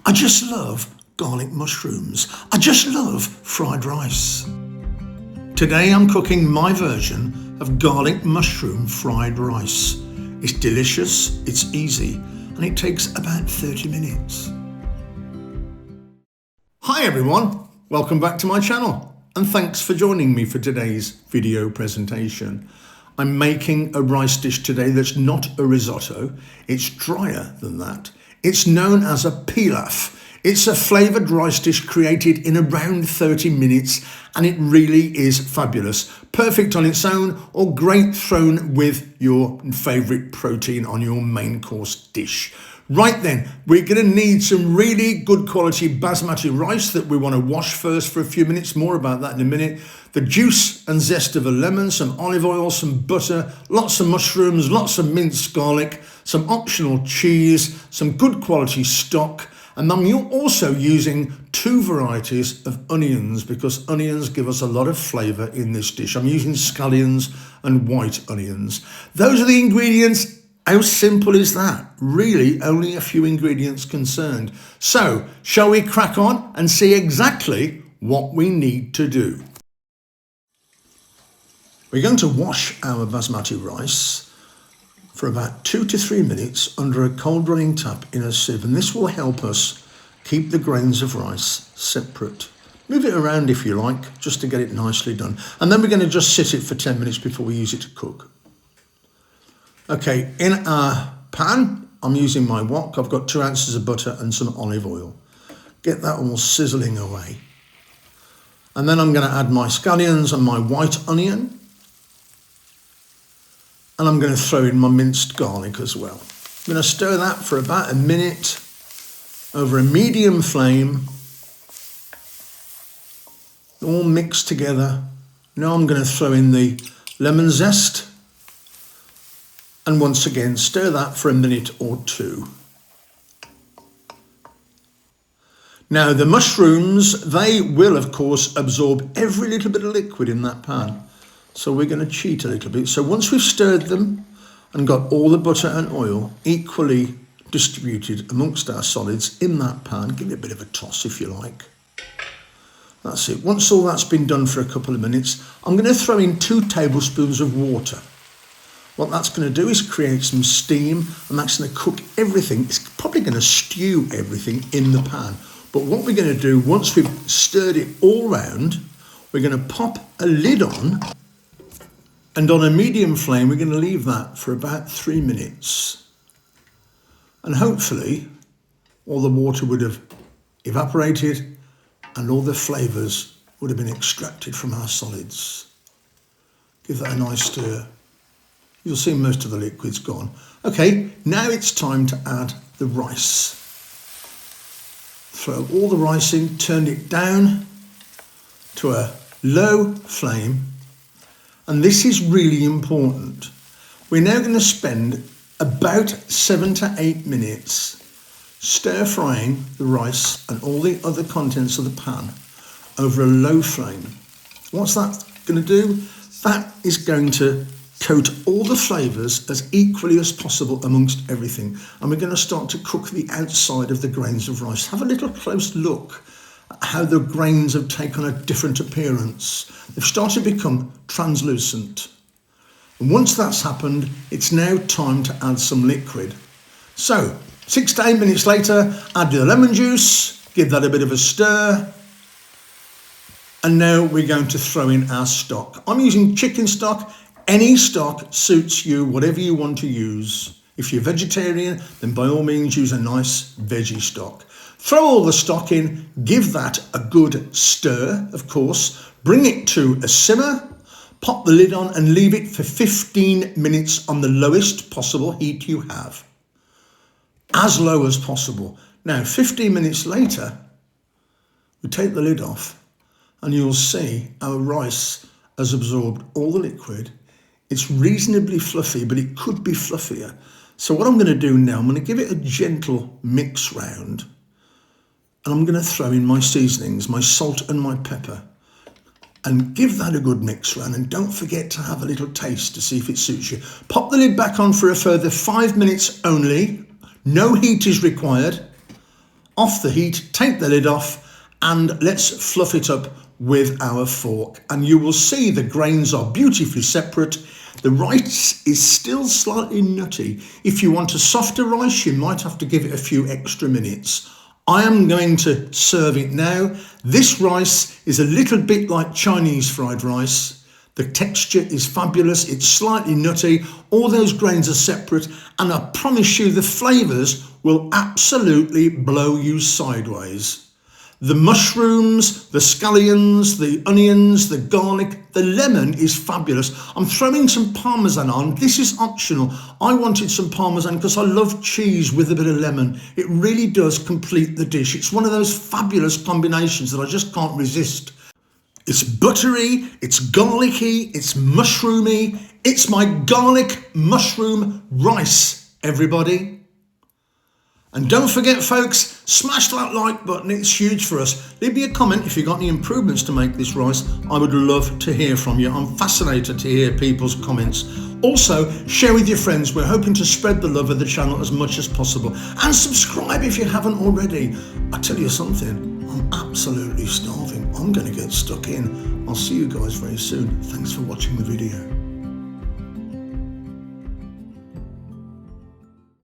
I just love garlic mushrooms. I just love fried rice. Today I'm cooking my version of garlic mushroom fried rice. It's delicious, it's easy, and it takes about 30 minutes. Hi everyone, welcome back to my channel, and thanks for joining me for today's video presentation. I'm making a rice dish today that's not a risotto, it's drier than that. It's known as a pilaf. It's a flavoured rice dish created in around 30 minutes, and it really is fabulous. Perfect on its own or great thrown with your favourite protein on your main course dish. Right then, we're going to need some really good quality basmati rice that we want to wash first for a few minutes. More about that in a minute. The juice and zest of a lemon, some olive oil, some butter, lots of mushrooms, lots of minced garlic, some optional cheese, some good quality stock. And then you're also using two varieties of onions because onions give us a lot of flavour in this dish. I'm using scallions and white onions. Those are the ingredients. How simple is that? Really, only a few ingredients concerned. So, shall we crack on and see exactly what we need to do? We're going to wash our basmati rice for about 2 to 3 minutes under a cold running tap in a sieve, and this will help us keep the grains of rice separate. Move it around if you like, just to get it nicely done. And then we're going to just sit it for 10 minutes before we use it to cook. Okay, in our pan, I'm using my wok. I've got 2 ounces of butter and some olive oil. Get that all sizzling away. And then I'm going to add my scallions and my white onion. And I'm going to throw in my minced garlic as well. I'm going to stir that for about a minute over a medium flame. All mixed together. Now I'm going to throw in the lemon zest. And once again, stir that for a minute or 2. Now the mushrooms, they will of course absorb every little bit of liquid in that pan. So we're going to cheat a little bit. So once we've stirred them and got all the butter and oil equally distributed amongst our solids in that pan, give it a bit of a toss if you like. That's it. Once all that's been done for a couple of minutes, I'm going to throw in 2 tablespoons of water. What that's going to do is create some steam, and that's going to cook everything. It's probably going to stew everything in the pan. But what we're going to do, once we've stirred it all round, we're going to pop a lid on, and on a medium flame, we're going to leave that for about 3 minutes. And hopefully, all the water would have evaporated and all the flavours would have been extracted from our solids. Give that a nice stir. You'll see most of the liquid's gone. Okay, now it's time to add the rice. Throw all the rice in, turn it down to a low flame. And this is really important. We're now going to spend about 7 to 8 minutes stir frying the rice and all the other contents of the pan over a low flame. What's that going to do? That is going to coat all the flavours as equally as possible amongst everything. And we're going to start to cook the outside of the grains of rice. Have a little close look at how the grains have taken a different appearance. They've started to become translucent. And once that's happened, it's now time to add some liquid. So, 6 to 8 minutes later, add the lemon juice, give that a bit of a stir. And now we're going to throw in our stock. I'm using chicken stock. Any stock suits you, whatever you want to use. If you're vegetarian, then by all means use a nice veggie stock. Throw all the stock in, give that a good stir, of course. Bring it to a simmer, pop the lid on and leave it for 15 minutes on the lowest possible heat you have. As low as possible. Now, 15 minutes later, we take the lid off and you'll see our rice has absorbed all the liquid. It's reasonably fluffy, but it could be fluffier. So what I'm going to do now, I'm going to give it a gentle mix round, and I'm going to throw in my seasonings, my salt and my pepper, and give that a good mix round. And don't forget to have a little taste to see if it suits you. Pop the lid back on for a further 5 minutes only. No heat is required. off the heat, take the lid off, and let's fluff it up with our fork. And you will see the grains are beautifully separate. The rice is still slightly nutty. If you want a softer rice, you might have to give it a few extra minutes. I am going to serve it now. This rice is a little bit like Chinese fried rice. The texture is fabulous. It's slightly nutty. All those grains are separate, and I promise you the flavours will absolutely blow you sideways. The mushrooms, the scallions, the onions, the garlic, the lemon is fabulous. I'm throwing some parmesan on. This is optional. I wanted some parmesan because I love cheese with a bit of lemon. It really does complete the dish. It's one of those fabulous combinations that I just can't resist. It's buttery, it's garlicky, it's mushroomy. It's my garlic mushroom rice, everybody. And don't forget, folks, smash that like button. It's huge for us. Leave me a comment if you've got any improvements to make this rice. I would love to hear from you. I'm fascinated to hear people's comments. Also, share with your friends. We're hoping to spread the love of the channel as much as possible. And subscribe if you haven't already. I tell you something, I'm absolutely starving. I'm going to get stuck in. I'll see you guys very soon. Thanks for watching the video.